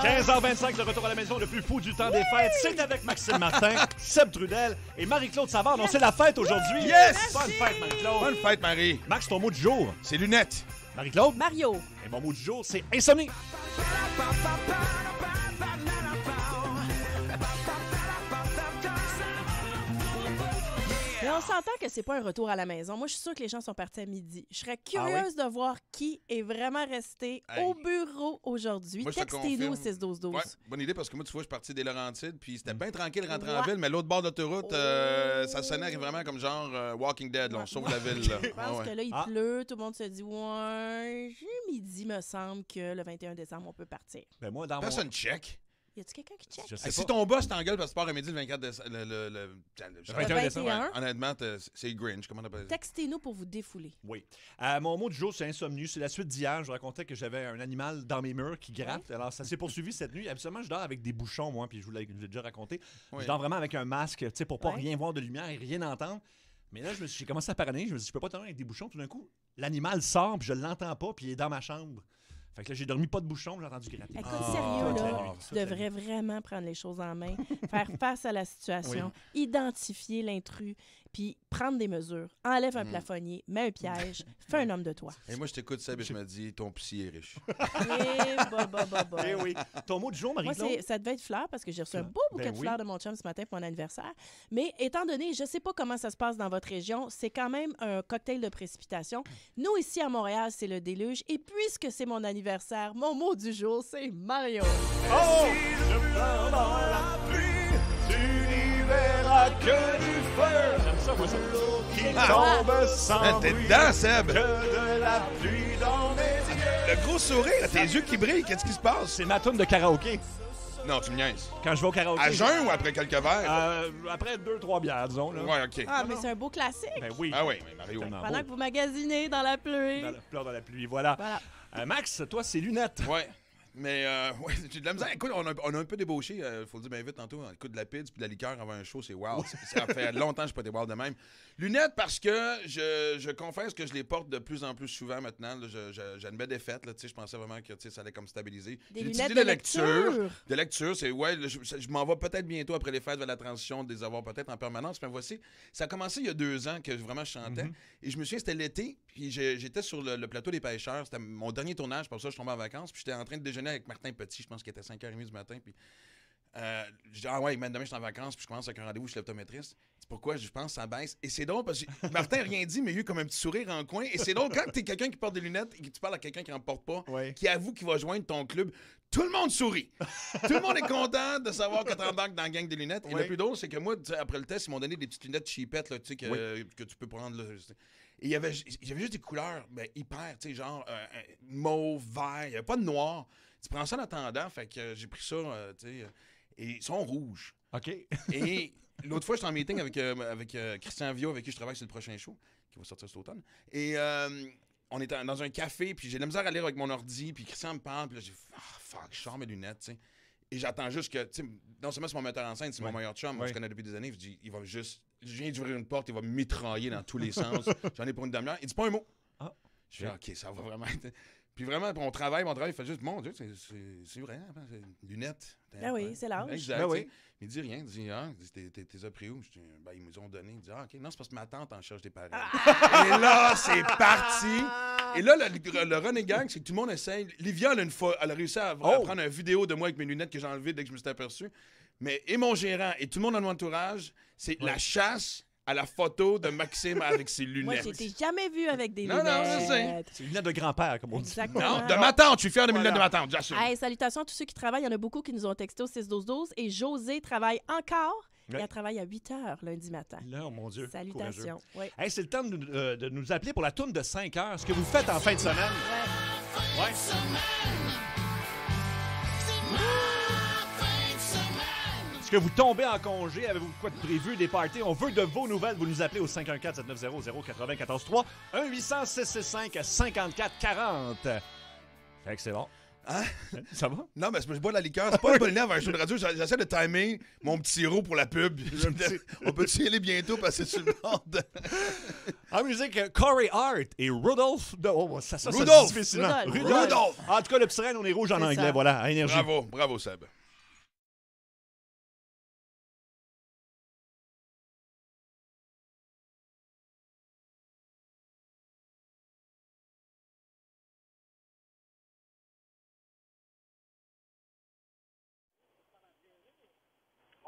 15h25, de retour à la maison, le plus fou du temps des fêtes. C'est avec Maxime Martin, Seb Trudel et Marie-Claude Savard. On sait la fête aujourd'hui. Yes! Bonne fête, Marie-Claude. Bonne fête, Marie. Max, ton mot du jour. C'est lunettes. Marie-Claude. Mario. Et mon mot du jour, c'est insomnie. Mais on s'entend que c'est pas un retour à la maison. Moi, je suis sûre que les gens sont partis à midi. Je serais curieuse de voir qui est vraiment resté au bureau aujourd'hui. Moi, je te Textez-nous au confirme. 6-12-12. Ouais, bonne idée parce que moi, tu vois, je suis parti des Laurentides, puis c'était bien tranquille rentrer en ville, mais l'autre bord d'autoroute, ça sonnait vraiment comme genre Walking Dead, là, on sauve la ville. Là. Je pense que là, il pleut, tout le monde se dit ouais, midi, me semble que le 21 décembre, on peut partir. Ben moi, dans Personne check. Y a-tu quelqu'un qui check? Je sais Si pas. ton boss t'engueule parce que tu pars à midi le 24 décembre, Le 21 décembre. Ouais. honnêtement, c'est Grinch, comment on appelle ça? Textez-nous pour vous défouler. Oui. Mon mot du jour, c'est insomnie. C'est la suite d'hier. Je racontais que j'avais un animal dans mes murs qui gratte. Alors, ça s'est poursuivi cette nuit. Absolument, je dors avec des bouchons, moi, puis je vous l'ai déjà raconté. Oui. Je dors vraiment avec un masque, tu sais, pour pas Ouais. rien voir de lumière et rien entendre. Mais là, j'ai commencé à paranoïer. Je me suis dit, je peux pas dormir avec des bouchons. Tout d'un coup, l'animal sort, puis je l'entends pas, puis il est dans ma chambre. Fait que là, j'ai dormi pas de bouchons, j'ai entendu gratter. Écoute, Ah, sérieux, toute la là, nuit, tu toute la devrais vraiment prendre les choses en main, faire face à la situation, identifier l'intrus, puis prendre des mesures. Enlève un plafonnier, mets un piège, fais un homme de toi. Et moi, je t'écoute, Seb, et je me dis, ton psy est riche. Et Eh oui. Ton mot du jour, Moi, Marie-Claude? ça devait être fleurs parce que j'ai reçu un beau bouquet Ben de oui. fleurs de mon chum ce matin pour mon anniversaire. Mais étant donné, je ne sais pas comment ça se passe dans votre région, c'est quand même un cocktail de précipitation. Nous, ici à Montréal, c'est le déluge. Et puisque c'est mon anniversaire, mon mot du jour, c'est Mario. Oh! Je pleure dans la pluie, tu n'y verras que du feu. J'aime ça, moi, ça. Qui tombe sans T'es bruit, dedans, Seb! que de la pluie dans mes yeux. Le gros sourire, tes yeux qui brillent, qu'est-ce qui se passe? C'est ma toune de karaoké. Non, tu me niaises. Quand je vais au karaoké. À jeun ou après quelques verres? Après 2-3 bières, disons. Là. Ouais, OK. Ah, mais c'est un beau classique. Ben oui. Ah oui, mais Mario. Tellement Pendant beau. que vous magasinez dans la pluie. Pleure dans la pluie, voilà. Voilà. Max, toi, c'est lunettes. Ouais. Mais, ouais, j'ai de la misère. Écoute, on a un peu débauché, faut le dire bien vite tantôt. Écoute, de la pizza puis de la liqueur avant un show, c'est wow. Ça fait longtemps que je n'ai pas été wow de même. Lunettes, parce que je confesse que je les porte de plus en plus souvent maintenant. Là, j'ai une belle défaite. Là, je pensais vraiment que ça allait comme stabiliser. Des J'ai lunettes décidé de lecture. De lecture, c'est, ouais, je m'en vais peut-être bientôt après les fêtes vers la transition, de les avoir peut-être en permanence. Mais voici, ça a commencé il y a 2 ans que vraiment je chantais. Et je me souviens, c'était l'été, puis j'étais sur le plateau des pêcheurs. C'était mon dernier tournage, pour ça je tombais en vacances. Puis j'étais en train de déjeuner avec Martin Petit, je pense qu'il était 5h30 du matin. Puis je dis, ah ouais, demain je suis en vacances, puis je commence avec un rendez-vous chez l'optométriste. C'est pourquoi je pense que ça baisse. Et c'est drôle parce que Martin n'a rien dit, mais il y a eu comme un petit sourire en coin. Et c'est drôle quand tu es quelqu'un qui porte des lunettes et que tu parles à quelqu'un qui n'en porte pas, qui avoue qu'il va joindre ton club. Tout le monde sourit. Tout le monde est content de savoir que tu embarques dans la gang des lunettes. Et le plus drôle, c'est que moi, après le test, ils m'ont donné des petites lunettes cheapettes là, que tu peux prendre. Là. Et il y avait juste des couleurs hyper, tu sais, genre mauve, vert. Il n'y avait pas de noir. Tu prends ça en attendant. Fait que j'ai pris ça, tu sais, et ils sont rouges. OK. Et l'autre fois, j'étais en meeting avec Christian Viau, avec qui je travaille sur le prochain show, qui va sortir cet automne. Et on était dans un café, puis j'ai de la misère à lire avec mon ordi, puis Christian me parle, puis là, j'ai fait, fuck, je sors mes lunettes, tu sais. Et j'attends juste que, tu sais, non seulement c'est mon metteur en scène, c'est mon meilleur chum, moi je connais depuis des années, je dis, il va juste, je viens d'ouvrir une porte, il va me mitrailler dans tous les sens. J'en ai pour une demi-heure. Il dit pas un mot. Ah. Je fais, OK, ça va vraiment être. Puis vraiment, on travaille, il fait juste, mon Dieu, c'est vrai, hein, c'est lunettes. Ben oui, c'est l'âge. Exact. Ben oui. Il dit rien. Il dit, t'es pris où? Je dis, ben, ils nous ont donné. Il dit, OK, non, c'est parce que ma tante en cherche des parents. Et là, c'est parti. Et là, le running gang, c'est que tout le monde essaye. Livia, elle a réussi à prendre une vidéo de moi avec mes lunettes que j'ai enlevées dès que je me suis aperçu. Mais, et mon gérant, et tout le monde dans mon entourage, c'est la chasse à la photo de Maxime avec ses lunettes. Moi, je t'ai jamais vu avec des Non, lunettes. je sais. C'est une lunettes de grand-père, comme on dit. Exactement. Non, de ma tante. Je suis fier de mes lunettes de ma tante, j'assume. Hey, salutations à tous ceux qui travaillent. Il y en a beaucoup qui nous ont texté au 6-12-12. Et José travaille encore. Ouais. Et elle travaille à 8 h lundi matin. Là, oh mon Dieu. Salutations. Oui. Hey, c'est le temps de nous appeler pour la toune de 5 heures. Ce que vous faites en fin de semaine. Ouais. Est-ce que vous tombez en congé? Avez-vous quoi de prévu? Des parties? On veut de vos nouvelles. Vous nous appelez au 514-790-0944-3. 1-800-665-5440. Fait que c'est bon. Hein? Ça va? Non, mais je bois de la liqueur. C'est pas une bonne idée avant un show de radio. J'essaie de timer mon petit sirop pour la pub. On peut-tu y aller bientôt parce que c'est sur le bord de... Ah oui, musique, Corey Hart et Rudolph. Ça se dit Rudolph. difficilement. Rudolph. En tout cas, le petit reine, on est rouge en C'est anglais. ça. Voilà, à énergie. Bravo, Seb.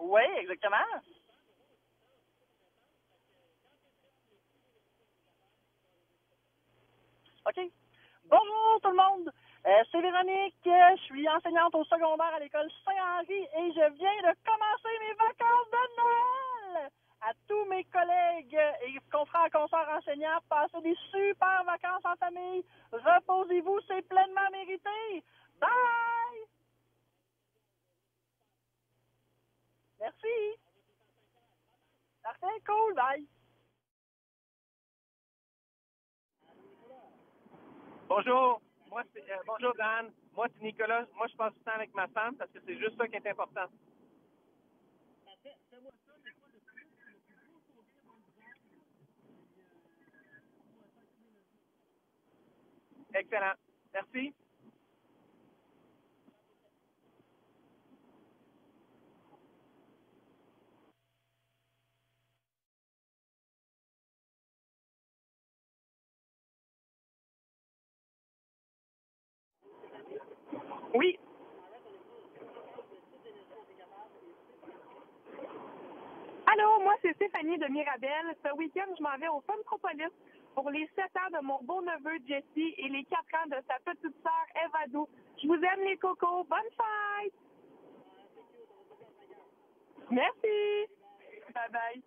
Oui, exactement. OK. Bonjour tout le monde. C'est Véronique. Je suis enseignante au secondaire à l'école Saint-Henri et je viens de commencer mes vacances de Noël. À tous mes collègues et confrères consoeurs enseignants, passez des super vacances en famille. Reposez-vous, c'est pleinement mérité. Bye! Merci. Parfait, cool, bye. Bonjour, bonjour Dan. Moi c'est Nicolas. Moi je passe du temps avec ma femme parce que c'est juste ça qui est important. Excellent. Merci. Oui. Allô, moi c'est Stéphanie de Mirabel. Ce week-end, je m'en vais au Funtropolis pour les 7 ans de mon beau-neveu Jesse et les 4 ans de sa petite sœur Evadou. Je vous aime les cocos. Bonne fête! Merci! Bye-bye!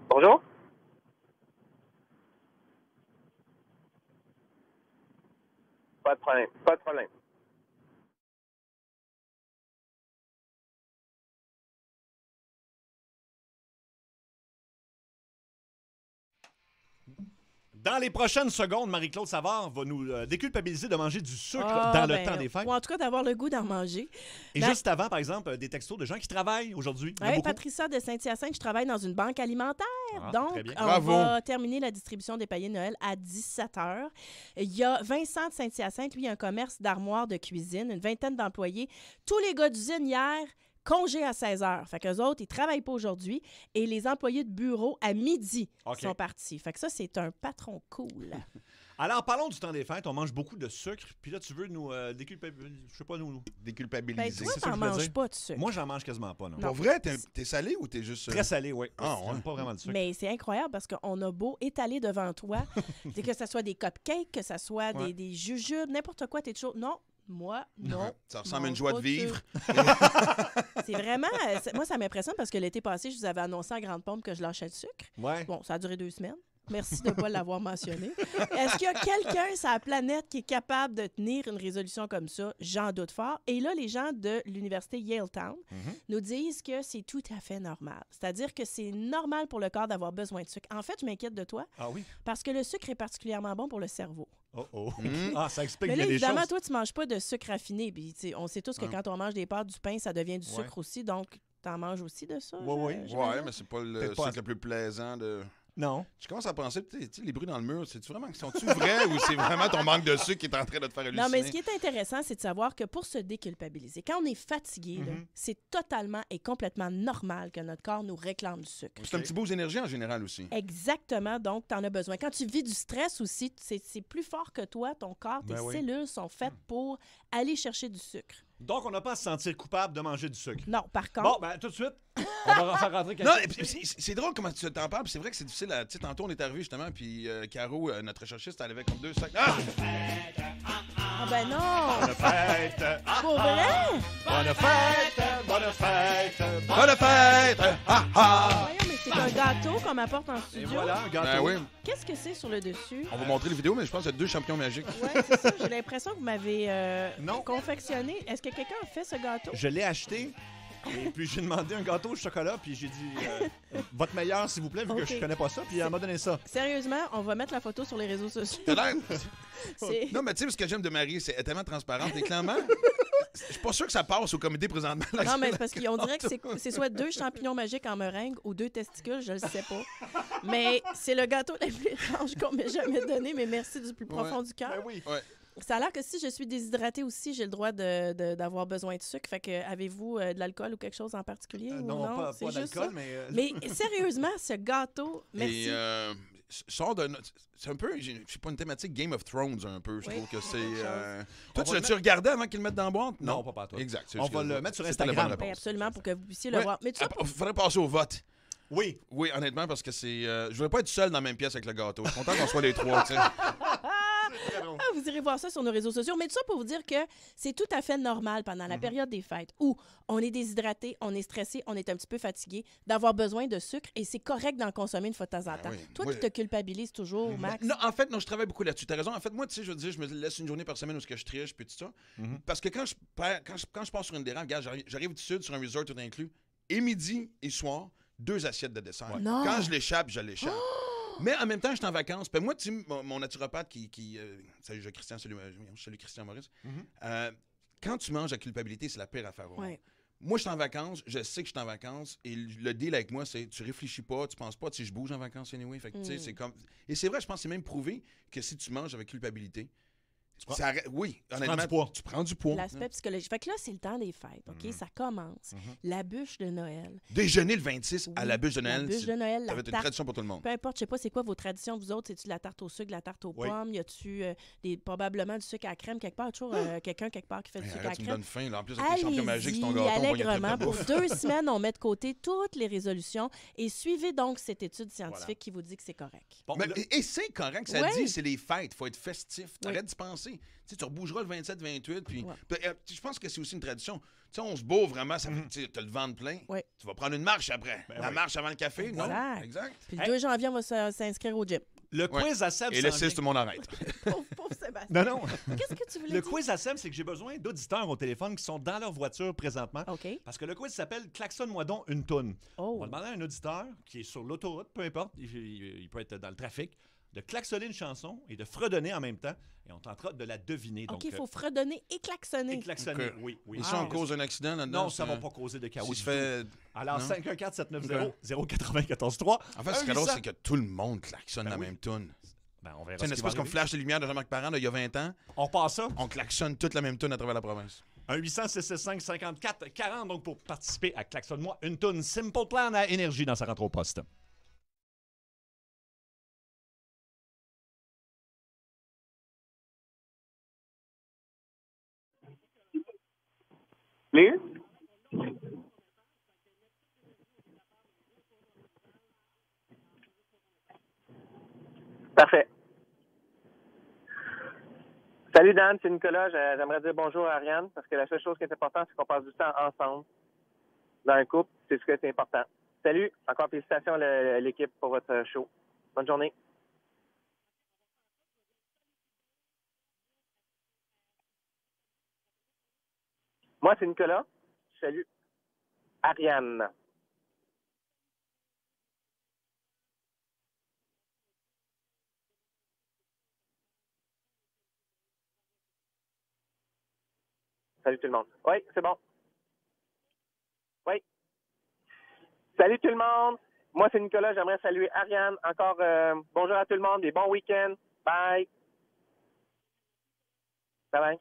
Bonjour. Pas de problème. Pas de problème. Dans les prochaines secondes, Marie-Claude Savard va nous déculpabiliser de manger du sucre Ah, dans le ben, temps des fêtes. Ou en tout cas d'avoir le goût d'en manger. Et Ben- juste avant, par exemple, des textos de gens qui travaillent aujourd'hui. Il y en a Oui, beaucoup. Patricia de Saint-Hyacinthe, je travaille dans une banque alimentaire. Ah, Donc, très bien. on Bravo. va terminer la distribution des paniers de Noël à 17h. Il y a Vincent de Saint-Hyacinthe, lui, il a un commerce d'armoires de cuisine, une vingtaine d'employés. Tous les gars d'usine hier, congé à 16h. Fait qu'eux autres, ils travaillent pas aujourd'hui. Et les employés de bureau, à midi, OK. sont partis. Fait que ça, c'est un patron cool. Alors, parlons du temps des fêtes. On mange beaucoup de sucre. Puis là, tu veux nous déculpabiliser. Je sais pas, nous. Ben, Déculpabiliser. toi, c'est ça t'en que je voulais manges dire. pas de sucre. Moi, j'en mange quasiment pas, non. Pour vrai, t'es salé ou t'es juste... Très salé, oui. Ah, ouais. J'aime pas vraiment le sucre. Mais c'est incroyable parce qu'on a beau étaler devant toi, que ce soit des cupcakes, que ce soit Ouais. des jujubes, n'importe quoi, t'es toujours... Non, moi, non. Ça ressemble à une mange joie pas de vivre. sucre. C'est vraiment... moi, ça m'impressionne parce que l'été passé, je vous avais annoncé en grande pompe que je lâchais le sucre. Ouais. Bon, ça a duré 2 semaines. Merci de ne pas l'avoir mentionné. Est-ce qu'il y a quelqu'un sur la planète qui est capable de tenir une résolution comme ça? J'en doute fort. Et là, les gens de l'université Yaletown nous disent que c'est tout à fait normal. C'est-à-dire que c'est normal pour le corps d'avoir besoin de sucre. En fait, je m'inquiète de toi Ah oui? parce que le sucre est particulièrement bon pour le cerveau. Oh, oh. Ah, ça explique Mais là, bien des évidemment, choses. toi, tu ne manges pas de sucre raffiné. Puis, tu sais, on sait tous que quand on mange des pâtes, du pain, ça devient du sucre aussi. Donc, tu en manges aussi de ça? Oui, oui. Ouais, mais c'est pas le Peut-être pas sucre le plus plaisant de... Non. Je commence à penser, tu sais, les bruits dans le mur, sont-tu vrais ou c'est vraiment ton manque de sucre qui est en train de te faire halluciner? Non, mais ce qui est intéressant, c'est de savoir que pour se déculpabiliser, quand on est fatigué, là, c'est totalement et complètement normal que notre corps nous réclame du sucre. C'est un petit boost d'énergie en général aussi. Exactement, donc tu en as besoin. Quand tu vis du stress aussi, c'est plus fort que toi, ton corps, tes Ben oui. cellules sont faites pour aller chercher du sucre. Donc, on n'a pas à se sentir coupable de manger du sucre. Non, par Bon, contre, ben, tout de suite, on va faire rentrer Non, quelqu'un. et puis c'est drôle comment tu t'en parles, puis c'est vrai que c'est difficile. Tu sais, tantôt, on est arrivé justement, puis Caro, notre recherchiste, elle avait comme 2 sacs. Ah! ah ben non! Bonne fête! Pour vrai? Bonne fête! Bonne fête! Bonne fête! Ah ah! Voyons, mais c'est un gâteau qu'on m'apporte en Et studio. voilà, un gâteau. Ben oui, Qu'est-ce que c'est sur le dessus? on va montrer les vidéos, mais je pense qu'il y a 2 champions magiques. Ouais, c'est ça. J'ai l'impression que vous m'avez Non. confectionné. Est-ce que quelqu'un a fait ce gâteau? Je l'ai acheté. Et puis j'ai demandé un gâteau au chocolat, puis j'ai dit votre meilleur s'il vous plaît, vu que Ok. je connais pas ça, puis elle m'a donné ça. Sérieusement, on va mettre la photo sur les réseaux sociaux. T'as l'air- C'est- Non, mais tu sais, ce que j'aime de Marie, c'est elle est tellement transparente. Et clairement, je suis pas sûr que ça passe au comité présentement. Non, mais parce qu'on dirait que c'est soit 2 champignons magiques en meringue ou 2 testicules, je le sais pas. Mais c'est le gâteau le plus étrange qu'on m'ait jamais donné, mais merci du plus profond du cœur. Ben oui. Ouais. Ça a l'air que si je suis déshydratée aussi, j'ai le droit d'avoir besoin de sucre. Fait que avez-vous de l'alcool ou quelque chose en particulier? ou Non, pas C'est juste d'alcool, ça? mais... Mais sérieusement, ce gâteau, merci. Et sort de. C'est un peu. C'est pas une thématique Game of Thrones, un peu. Je Oui, trouve que c'est. quelque chose. Toi, On tu va l'as-tu le regardé avant qu'ils le mettent dans la boîte? Non, pas partout. Exact. c'est On juste va que- le mettre sur c'était la bonne Instagram. réponse. Ben, absolument, pour que vous puissiez le Ouais. voir. Mais tout ça, Il faudrait passer au vote. Oui. Oui, honnêtement, parce que c'est. Je voudrais pas être seul dans la même pièce avec le gâteau. Je suis content qu'on soit les 3, tu sais. vous irez voir ça sur nos réseaux sociaux. Mais tout ça pour vous dire que c'est tout à fait normal pendant la période des fêtes où on est déshydraté, on est stressé, on est un petit peu fatigué, d'avoir besoin de sucre et c'est correct d'en consommer une fois de temps en temps. oui. Toi, Moi, tu te culpabilises toujours, Max? Non, en fait, non, je travaille beaucoup là-dessus. T'as raison. En fait, moi, tu sais, je veux dire, je me laisse une journée par semaine où ce que je triche, puis tout ça. Parce que quand je pars sur une dérape, regarde, j'arrive du sud sur un resort tout inclus, et midi et soir, 2 assiettes de dessert. Non. Quand je l'échappe, je l'échappe. Mais en même temps, je suis en vacances. Puis moi, tu sais, mon naturopathe salut Christian, salut Christian Maurice. Quand tu manges la culpabilité, c'est la pire affaire au monde. Ouais. Moi, je suis en vacances, je sais que je suis en vacances, et le deal avec moi, c'est tu réfléchis pas, tu penses pas, tu sais, je bouge en vacances anyway. Fait que, tu sais, c'est comme. Et c'est vrai, je pense que c'est même prouvé que si tu manges avec culpabilité, oui, honnêtement, prends du poids. tu prends du poids. L'aspect psychologique. Fait que là, c'est le temps des fêtes, OK? Ça commence. La bûche de Noël. Déjeuner le 26 à Oui, la bûche de la Noël. bûche de Noël, Ça la va être une tarte. tradition pour tout le monde. Peu importe, je sais pas, c'est quoi vos traditions, vous autres? C'est-tu de la tarte au sucre, de la tarte aux Oui. pommes? Y a-tu probablement du sucre à la crème quelque part? Toujours quelqu'un quelque part qui fait du Hey, sucre à la arrête, tu me crème? donnes faim. Là. En plus, avec les champions magiques, c'est ton Allez-y, gâteau, on va y être allègrement. très Pour beau. 2 semaines, on met de côté toutes les résolutions et suivez donc cette étude scientifique Voilà. qui vous dit que c'est correct. Bon, Mais- là- et c'est correct, ça Ouais. dit, c'est les fêtes, faut être festif. T'arrêtes Oui. d'y penser. Tu sais, tu rebougeras le 27-28, puis Ouais. je pense que c'est aussi une tradition. Tu sais, on se bourre vraiment, ça fait, tu sais, t'as le ventre plein. Ouais. Tu vas prendre une marche après. La oui. marche avant le café, non? Exact. Exact. Puis le Hey. 2 janvier, on va s'inscrire au gym. le Ouais. quiz à Seb Et le s'en 6, vient. tout le monde arrête. Pauvre Sébastien. Non, non. Qu'est-ce que tu voulais Le dire? quiz à Seb, c'est que j'ai besoin d'auditeurs au téléphone qui sont dans leur voiture présentement. OK. Parce que le quiz s'appelle Klaxonne-moi donc une toune. On Oh. va demander à un auditeur qui est sur l'autoroute, peu importe, il peut être dans le trafic, de klaxonner une chanson et de fredonner en même temps. Et on tentera de la deviner. OK, Donc, il faut fredonner et klaxonner. et klaxonner, Ok. oui, oui. Et si on cause un accident là-dedans? Non, ça ne va pas causer de chaos. Si du se tout. fait... Alors, Non. 514-790-0943. En fait, ce qui est drôle, c'est que tout le monde klaxonne Ben la oui. même toune. Ben, on verra C'est une ce qui va espèce comme arriver. flash de lumière de Jean-Marc Parent, là, il y a 20 ans. On passe ça. On klaxonne toute la même toune à travers la province. 1-800-665-54-40, donc pour participer à Klaxonne-moi une toune Simple Plan à Énergie dans sa rentre au poste. Please? Parfait. Salut Dan, c'est Nicolas. J'aimerais dire bonjour à Ariane parce que la seule chose qui est importante, c'est qu'on passe du temps ensemble dans un couple. C'est ce qui est important. Salut. Encore félicitations à l'équipe pour votre show. Bonne journée. Moi, c'est Nicolas. Salut. Ariane. Salut tout le monde. Oui, c'est bon. Oui. Salut tout le monde. Moi, c'est Nicolas. J'aimerais saluer Ariane. Encore bonjour à tout le monde et bon week-end. Bye. Bye bye.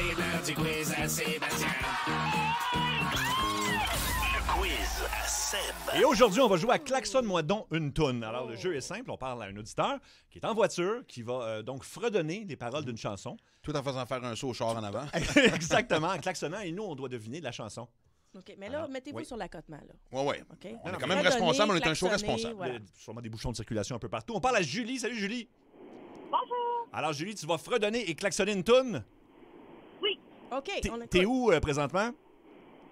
C'est l'heure du quiz à Sébastien. Le quiz à Seb. Et aujourd'hui, on va jouer à Klaxonne-moi donc une toune. Alors, le jeu est simple. On parle à un auditeur qui est en voiture, qui va donc fredonner les paroles d'une chanson. Tout en faisant faire un saut au char en avant. Exactement, en klaxonnant. Et nous, on doit deviner la chanson. OK, mais là, Alors, mettez-vous oui. sur l'accotement, là. Ouais. OK? On est non, quand mais même fredonner, responsable, on est un show klaxonner, responsable. voilà. Il y a sûrement des bouchons de circulation un peu partout. On parle à Julie. Salut, Julie. Bonjour. Alors, Julie, tu vas fredonner et klaxonner une toune. OK, T'es- on écoute. T'es où présentement?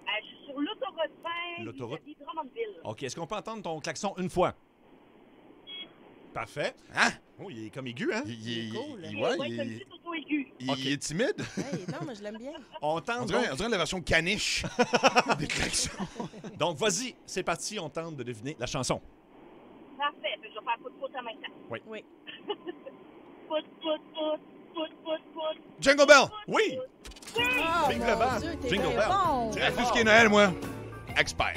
Je suis sur l'autoroute 5 L'autoroute. vis-à-vis Drummondville. OK, est-ce qu'on peut entendre ton klaxon une fois? Parfait. Hein? Oh, il est comme aigu, hein? Il, cool. ouais, Ouais, c'est une petite auto aiguë. il est timide. Hey, non, mais je l'aime bien. On On tente dirait, donc. on dirait la version caniche des klaxons. Donc, vas-y, c'est parti. On tente de deviner la chanson. Parfait. Fait que je vais faire pout-pout en même temps. Oui. Pout-pout-pout. Jingle Bell! Oui! Oh, Jingle mon bell. Dieu, t'es Jingle bien bell. bon. Très Tout ce qui est Noël, moi, expert.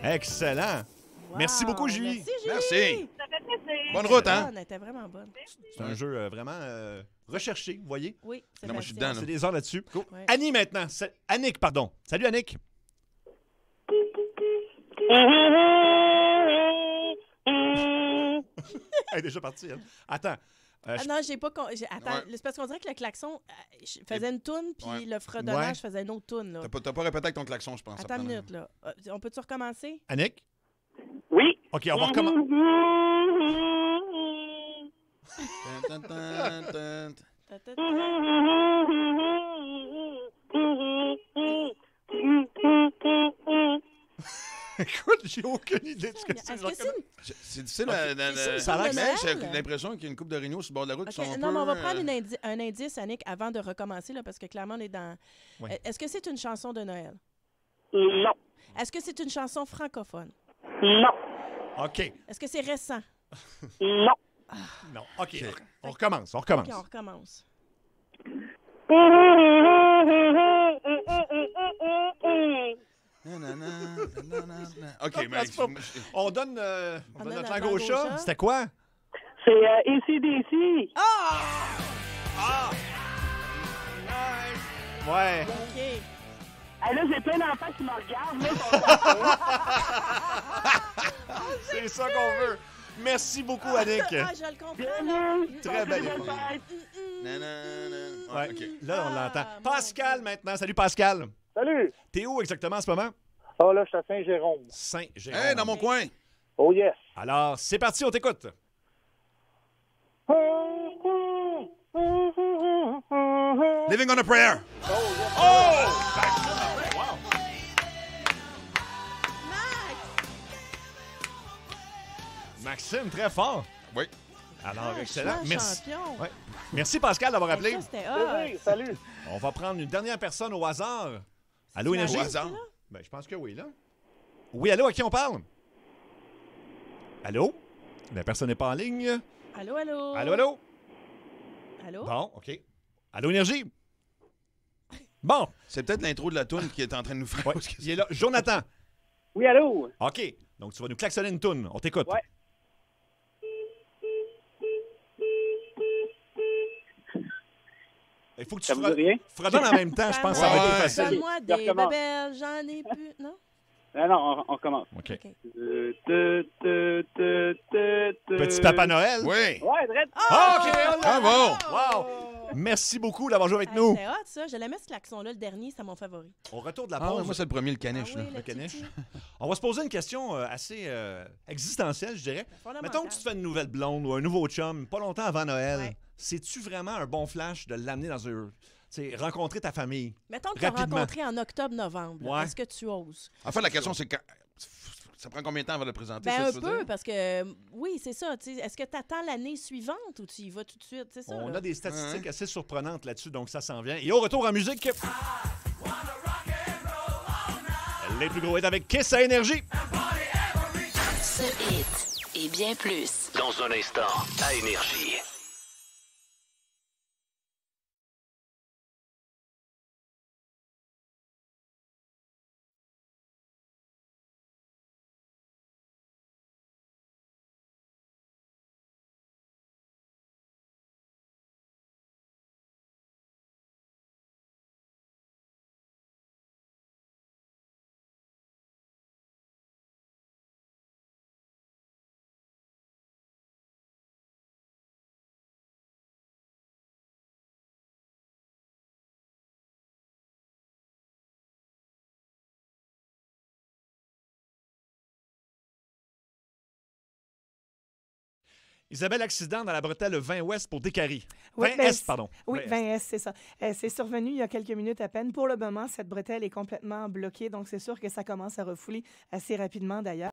Excellent. Wow. Merci beaucoup, Julie. Merci, Julie. Merci. Ça fait plaisir. Bonne route, hein? Elle était vraiment bonne. C'est un jeu vraiment recherché, vous voyez? Oui, c'est Non, moi, je suis dedans, C'est là. des heures là-dessus. Ouais. Annie, maintenant. Annick, pardon. Salut, Annick. Elle est déjà partie, hein? Attends. Ah non, j'ai pas. Attends, Ouais. c'est parce qu'on dirait que le klaxon je faisais une toune, puis Ouais. le fredonnage Ouais. faisait une autre toune. Là. T'as pas répété avec ton klaxon, je pense. Attends une minute, là. On peut-tu recommencer? Annick? Oui. OK, on va recommencer. Ta, ta, ta. Écoute, j'ai aucune idée de ce que c'est. Est-ce que c'est une... C'est difficile. C'est ça a l'air une Mais Noël? j'ai l'impression qu'il y a une coupe de réunions sur le bord de la route OK, qui sont un non, peu... mais on va prendre un indice, Annick, avant de recommencer, là, parce que clairement, on est dans... Ouais. Est-ce que c'est une chanson de Noël? Non. Est-ce que c'est une chanson francophone? Non. OK. Est-ce que c'est récent? Non. Non. OK. On recommence. On recommence. OK, on recommence. OK, mais... c'est pas- On donne, On donne notre notre langue au langue au chat. chat. C'était quoi? C'est AC/DC. Ouais. OK. Hey, là, j'ai plein d'enfants qui me regardent. Là, C'est ça qu'on veut. Merci beaucoup, Annick. Ah, je le comprends, là. Très belle Bonne écoute. fête. Ouais. OK. Là, on l'entend. mon Pascal, maintenant. Salut, Pascal. Salut! T'es où exactement en ce moment? Oh là, je suis à Saint-Jérôme. Saint-Jérôme. Hey, dans mon coin! Oh yes! Alors, c'est parti, on t'écoute. Living on a prayer! Maxime, très fort. Oui. Alors, Ah, excellent. je suis Merci. champion. Ouais. Merci, Pascal, d'avoir appelé. Ça, c'était Oui, hot. salut! On va prendre une dernière personne au hasard. Allô, Énergie? Au hasard. Ben, je pense que oui, là. Oui, allô, à qui on parle? Allô? La personne n'est pas en ligne. Allô, allô? Allô, allô? Allô? Bon, OK. Allô, Énergie? Bon, C'est peut-être l'intro de la toune qui est en train de nous faire... ouais, il est là. Jonathan. Oui, allô? OK. Donc, tu vas nous klaxonner une toune. On t'écoute. Ouais. Il faut que tu Ça vous dit rien? fredonnes en même temps. Je pense que ça va être plus Ouais. facile. Donne-moi Je des recommence. bébelles, j'en ai plus. Non? Non, on recommence. OK. OK. Petit Papa Noël. Oui! Ouais, Dredd. Ah, OK. Bravo! Wow. Merci beaucoup d'avoir joué avec Hey, nous. c'était hot, ça. Je l'aimais, ce klaxon-là. Le dernier, c'est mon favori. Au retour de la Ah, pause, ouais, moi, c'est le premier, le caniche. Ah là. oui, le petit caniche. petit. On va se poser une question assez existentielle, je dirais. Fondamental. Mettons que tu te fais une nouvelle blonde ou un nouveau chum, pas longtemps avant Noël. Ouais. C'est-tu vraiment un bon flash de l'amener dans un... Tu sais, rencontrer ta famille? Mettons que tu as Rapidement. rencontré en octobre-novembre. Ouais. Est-ce que tu oses? En fait, la question, c'est quand... Ça prend combien de temps avant de le présenter? Ben, ça, un tu veux peu, dire? parce que, oui, c'est ça. tu sais, Est-ce que tu attends l'année suivante ou tu y vas tout de suite? C'est ça. On là. a des statistiques assez surprenantes là-dessus, donc ça s'en vient. Et au retour en musique... Les plus gros hits avec Kiss à Énergie. Ce hit et bien plus. Dans un instant, à Énergie. Isabelle, accident dans la bretelle 20 Ouest pour Décarie. Oui, 20 ben, Est, pardon. Oui, 20 Est. 20 S, c'est ça. C'est survenu il y a quelques minutes à peine. Pour le moment, cette bretelle est complètement bloquée, donc c'est sûr que ça commence à refouler assez rapidement d'ailleurs.